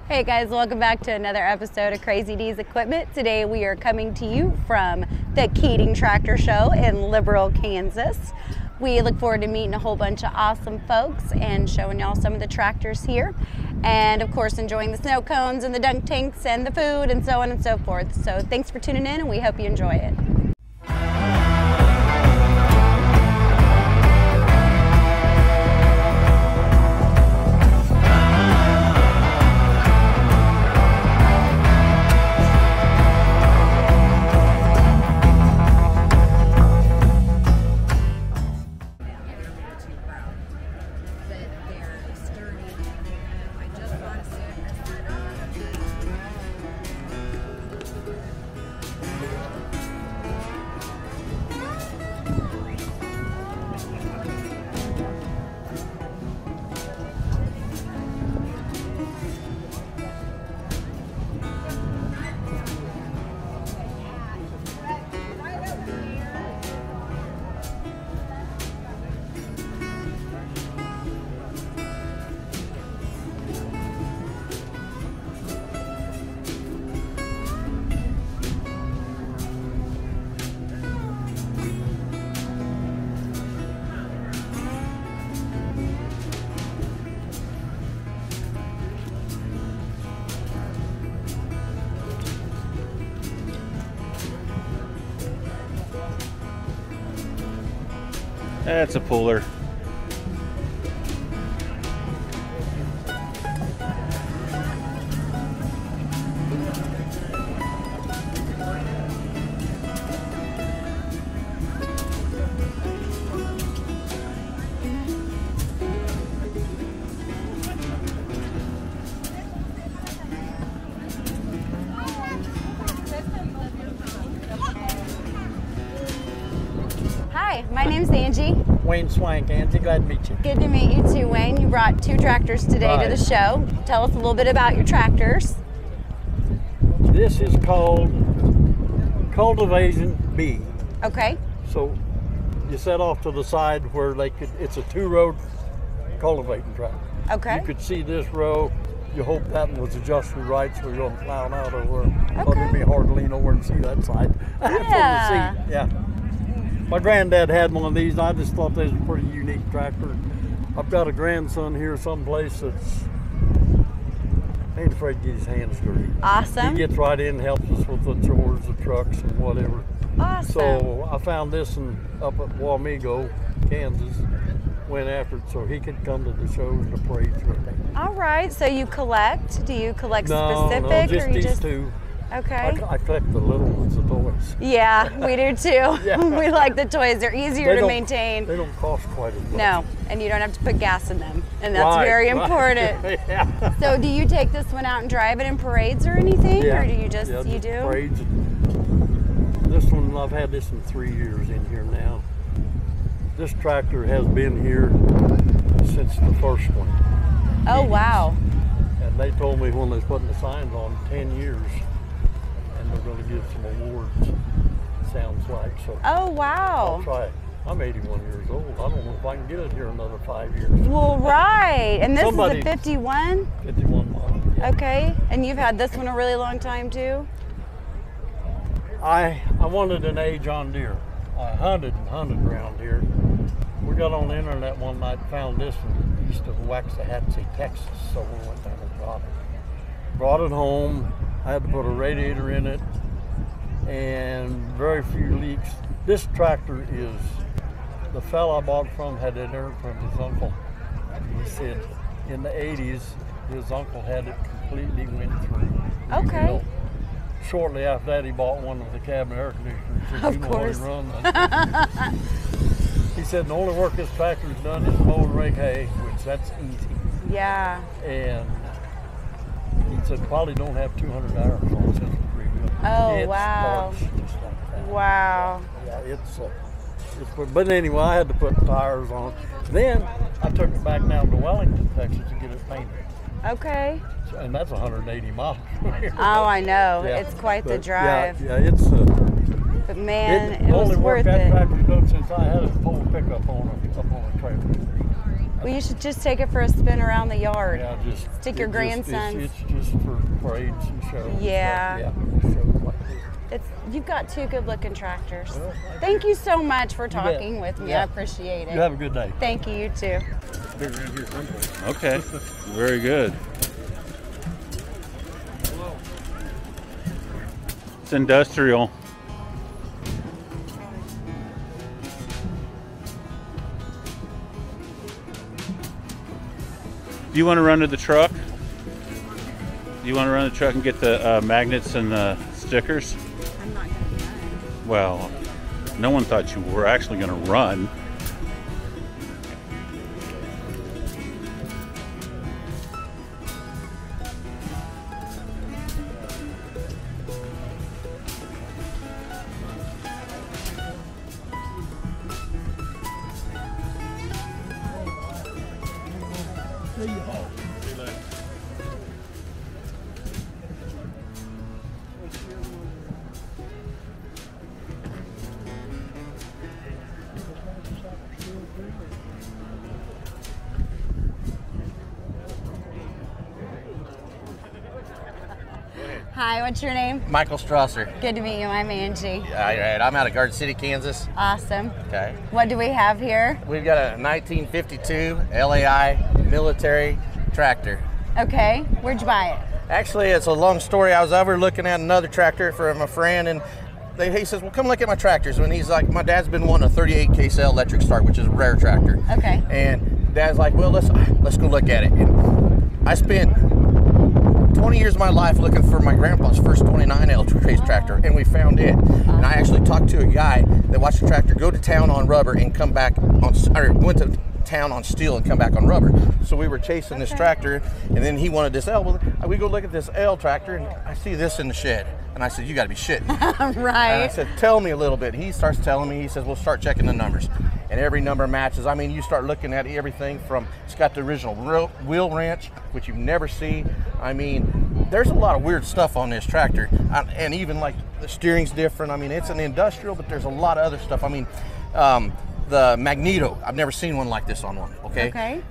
Hey guys, welcome back to another episode of Crazy D's Equipment. Today we are coming to you from the Keating Tractor Show in Liberal, Kansas. We look forward to meeting a whole bunch of awesome folks and showing y'all some of the tractors here. And of course enjoying the snow cones and the dunk tanks and the food and so on and so forth. So thanks for tuning in and we hope you enjoy it. That's a puller. Hi, my name's Angie. Wayne Swank, Angie, glad to meet you. Good to meet you too, Wayne. You brought two tractors today to the show. Tell us a little bit about your tractors. This is called Cultivation B. Okay. So you set off to the side where it's a two-road cultivating tractor. Okay. You could see this row. You hope that one was adjusted right so you don't plowing out over. Okay. It'd be hard to lean over and see that side from the seat. Yeah. My granddad had one of these, and I just thought this was a pretty unique tractor. I've got a grandson here someplace that's ain't afraid to get his hands dirty. Awesome. He gets right in and helps us with the chores, the trucks, and whatever. Awesome. So I found this one up at Wamego, Kansas. Went after it so he could come to the shows, the parades, and everything. All right. So you collect? Do you collect specific? No, just or you these two. Okay. I collect the little ones, the toys. Yeah, we do too. Yeah. We like the toys. They're easier to maintain. They don't cost quite as much. No, and you don't have to put gas in them, and that's very important. Yeah. So do you take this one out and drive it in parades or anything? Yeah. Or do you just, you do? Parades. This one, I've had this in 3 years in here now. This tractor has been here since the first one. Oh, wow. And they told me when they was putting the signs on, 10 years. And they're going to give some awards, sounds like. So oh, wow. I'll try it. I'm 81 years old. I don't know if I can get it here another 5 years. Well, right. And this is a 51? 51 model. Yeah. Okay. And you've had this one a really long time too? I wanted an A John Deere. I hunted around here. We got on the internet one night and found this one east of Waxahachie, Texas. So we went down and got it. Brought it home. I had to put a radiator in it and very few leaks. This tractor is, the fella I bought from had it earned from his uncle. He said in the 80s, his uncle had it completely went through. Okay. You know, shortly after that, he bought one with the cabin air conditioner. He said, of you know course. What he run. He said the only work this tractor's done is mow and rake hay, which that's easy. Yeah. And he said probably don't have 200 hours on it since it's rebuilt. Oh, it wow. starts just like that. Wow. Yeah, it's but anyway, I had to put tires on it. Then I took it back down to Wellington, Texas to get it painted. Okay. And that's 180 miles. Oh, I know. Yeah, It's quite the drive. Yeah, it's but man, it was only worth work that it. tractor's done since I had a pole pickup on a trailer. Well, you should just take it for a spin around the yard. Yeah, just stick your grandsons. It's just for parades and shows. Yeah. Yeah, shows like this. You've got two good-looking tractors. Well, thank you so much for talking with me. Yeah. I appreciate it. You have a good day. Thank you. You too. Okay, very good. It's industrial. Do you want to run to the truck? Do you want to run to the truck and get the magnets and the stickers? I'm not going to run. Well, no one thought you were actually going to run. Hi, what's your name? Michael Strasser. Good to meet you. I'm Angie. All right, I'm out of Garden City, Kansas. Awesome. Okay. What do we have here? We've got a 1952 LAI military tractor. Okay. Where'd you buy it? Actually, it's a long story. I was over looking at another tractor from a friend, and he says, well, come look at my tractors. And he's like, my dad's been wanting a 38 KSL electric start, which is a rare tractor. Okay. And Dad's like, well, let's go look at it. And I spent 20 years of my life looking for my grandpa's first 29L race tractor, and we found it. And I actually talked to a guy that watched the tractor go to town on rubber and come back on, or went to town on steel and come back on rubber. So we were chasing this tractor, and then he wanted this L. Well, we go look at this L tractor, and I see this in the shed. And I said, you gotta be shitting me. Right. And I said, tell me a little bit. He starts telling me, he says, well, start checking the numbers. And every number matches. I mean, you start looking at everything from, it's got the original wheel wrench, which you never see. I mean, there's a lot of weird stuff on this tractor. And even like the steering's different. I mean, it's an industrial, but there's a lot of other stuff. I mean, the magneto, I've never seen one like this on one, okay? Okay.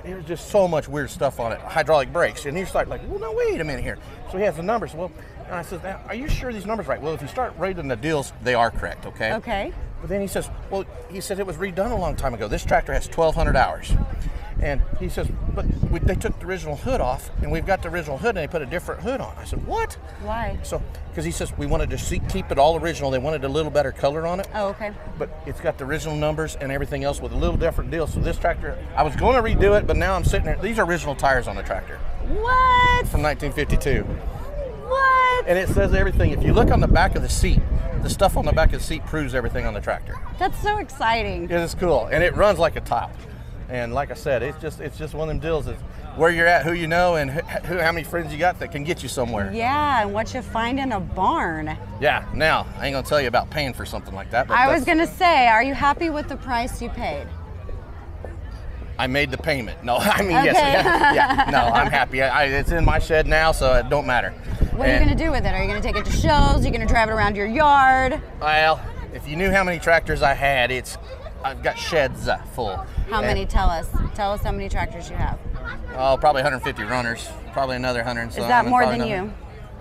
There's just so much weird stuff on it. Hydraulic brakes. And you start like, well, no, wait a minute here. So he has the numbers. Well, and I said, are you sure these numbers are right? Well, if you start rating the deals, they are correct, okay? Okay. But then he says, well, he said it was redone a long time ago. This tractor has 1,200 hours. And he says, but they took the original hood off, and we've got the original hood, and they put a different hood on. I said, what? Why? So, because he says we wanted to keep it all original. They wanted a little better color on it. Oh, okay. But it's got the original numbers and everything else with a little different deal. So this tractor, I was going to redo it, but now I'm sitting there. These are original tires on the tractor. What? From 1952. What? And it says everything. If you look on the back of the seat, the stuff on the back of the seat proves everything on the tractor. That's so exciting. It is cool, and it runs like a top. And like I said, it's just one of them deals. It's where you're at, who you know, and how many friends you got that can get you somewhere. Yeah, and what you find in a barn. Yeah. Now I ain't gonna tell you about paying for something like that. But I was gonna say, are you happy with the price you paid? I made the payment. No, I mean, Okay. yes, yeah. No, I'm happy. It's in my shed now, so it don't matter. What are you gonna do with it? Are you gonna take it to shows? Are you gonna drive it around your yard? Well, if you knew how many tractors I had, I've got sheds full. How many? Tell us. Tell us how many tractors you have. Oh, probably 150 runners. Probably another 100 and some. Is that and more probably than another- you?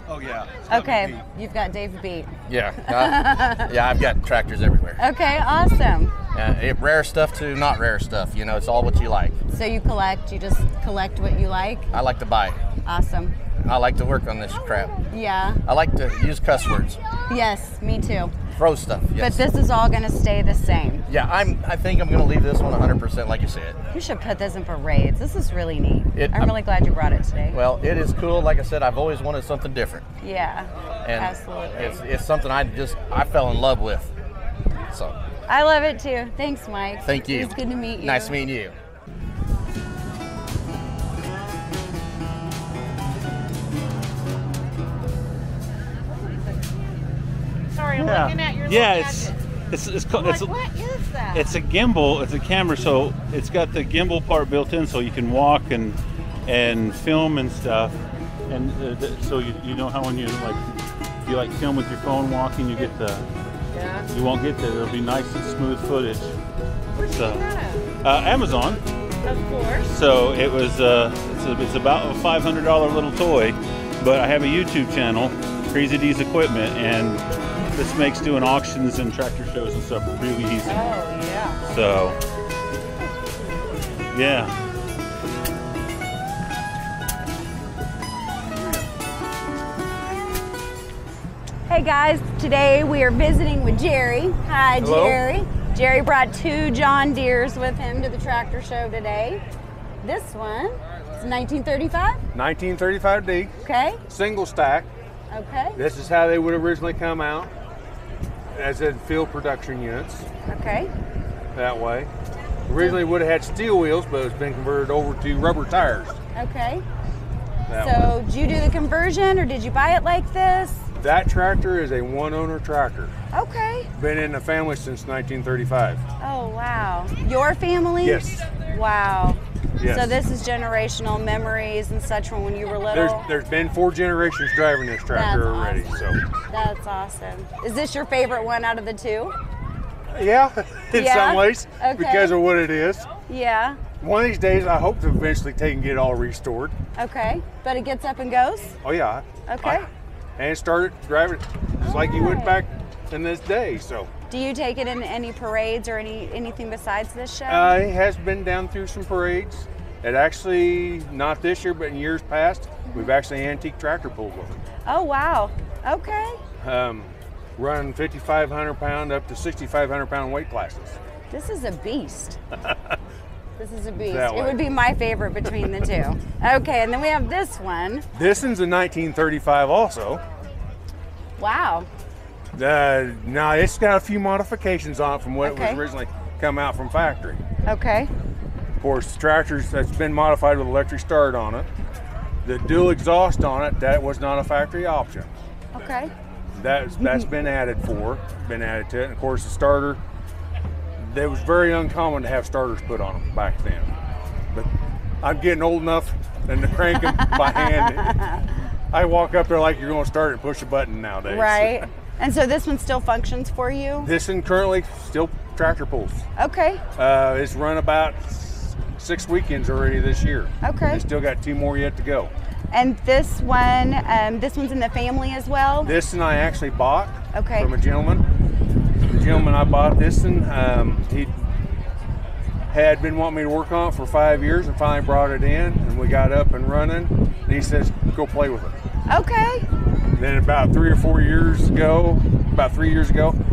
Oh yeah. Okay, you've got Dave beat. Yeah. Yeah, I've got tractors everywhere. Okay, awesome. Rare stuff to not rare stuff. You know, it's all what you like. So you just collect what you like? I like to buy. Awesome. I like to work on this crap. Yeah. I like to use cuss words. Yes, me too. Throw stuff. Yes. But this is all gonna stay the same. Yeah, I think I'm gonna leave this one 100% like you said. You should put this in parades. This is really neat. I'm I'm- really glad you brought it today. Well, it is cool. Like I said, I've always wanted something different. Yeah, And absolutely. it's something I fell in love with. So I love it too. Thanks, Mike. thank you. It's good to meet you. Nice meeting you. Sorry, I'm looking at your Yeah, little it's gadget. called, I'm like, what is that? it's a gimbal. It's a camera, so it's got the gimbal part built in, so you can walk and film and stuff. And so you know how when you like film with your phone walking, you get Yeah. you won't get that. It'll be nice and smooth footage. Where'd you So, get that at? Amazon. Of course. So it was it's about a $500 little toy, but I have a YouTube channel, Crazy D's Equipment, and this makes doing auctions and tractor shows and stuff really easy. Oh, yeah. So, yeah. Hey guys, today we are visiting with Jerry. Hi, Hello. Jerry. Jerry brought 2 John Deeres with him to the tractor show today. This one is 1935. 1935D, Okay. single stack. Okay. This is how they would originally come out, as in field production units, Okay. that way. Originally would have had steel wheels, but it's been converted over to rubber tires. Okay. That way. So, did you do the conversion or did you buy it like this? That tractor is a one-owner tractor. Okay. Been in the family since 1935. Oh, wow. Your family? Yes. Wow. Yes. So this is generational memories and such from when you were little? There's been 4 generations driving this tractor That's already. awesome. That's awesome. Is this your favorite one out of the 2? So yeah, in Yeah? some ways, Okay. because of what it is. Yeah. One of these days, I hope to eventually take and get it all restored. Okay. But it gets up and goes? Oh yeah. Okay. And started driving just like you would back in this day. So Do you take it in any parades or anything besides this show? it has been down through some parades. It actually, not this year, but in years past, we've actually antique tractor pulled with it. Oh, wow. Okay. Running 5,500 pound up to 6,500 pound weight classes. This is a beast. This is a beast. That It way. would be my favorite between the 2. Okay, and then we have this one. This one's a 1935 also. Wow. Now it's got a few modifications on it from what it Okay. was originally come out from factory. Okay. Of course, the tractor's that's been modified with electric start on it. The dual exhaust on it, that was not a factory option. Okay. That's been added to it. And of course, the starter, it was very uncommon to have starters put on them back then. But I'm getting old enough and to crank them by hand. I walk up there like you're going to start and push a button nowadays. Right. And so this one still functions for you? This one currently still tractor pulls. Okay. It's run about 6 weekends already this year. Okay. They still got 2 more yet to go. And this one's in the family as well? This one I actually bought Okay. from a gentleman. The gentleman I bought this one, he had been wanting me to work on it for 5 years and finally brought it in and we got up and running. And he says, go play with it. Okay. Then about 3 years ago,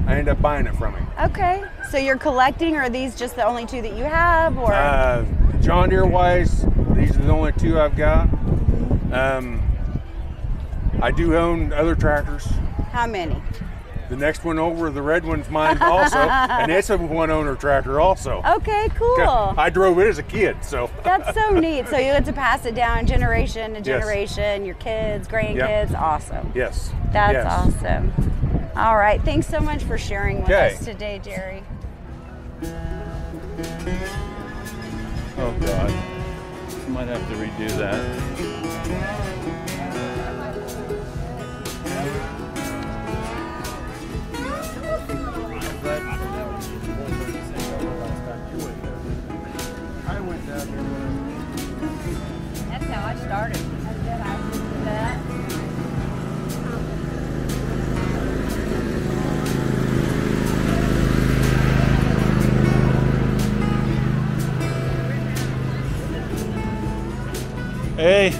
I ended up buying it from him. Okay. So you're collecting, or are these just the only 2 that you have, or? John Deere wise, these are the only 2 I've got. I do own other tractors. How many? The next one over, the red one's mine also, and it's a one-owner tractor also. Okay, cool. I drove it as a kid, so. That's so neat. So you get to pass it down generation to Yes. generation, your kids, grandkids. Awesome. Yes. That's yes. awesome. All right. Thanks so much for sharing with Okay. us today, Jerry. Oh God, might have to redo that. That's how I started. Hey.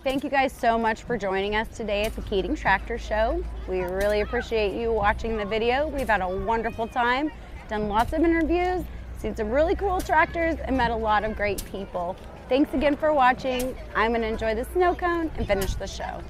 Thank you guys so much for joining us today at the Keating Tractor Show. We really appreciate you watching the video. We've had a wonderful time, done lots of interviews, seen some really cool tractors, and met a lot of great people. Thanks again for watching. I'm going to enjoy the snow cone and finish the show.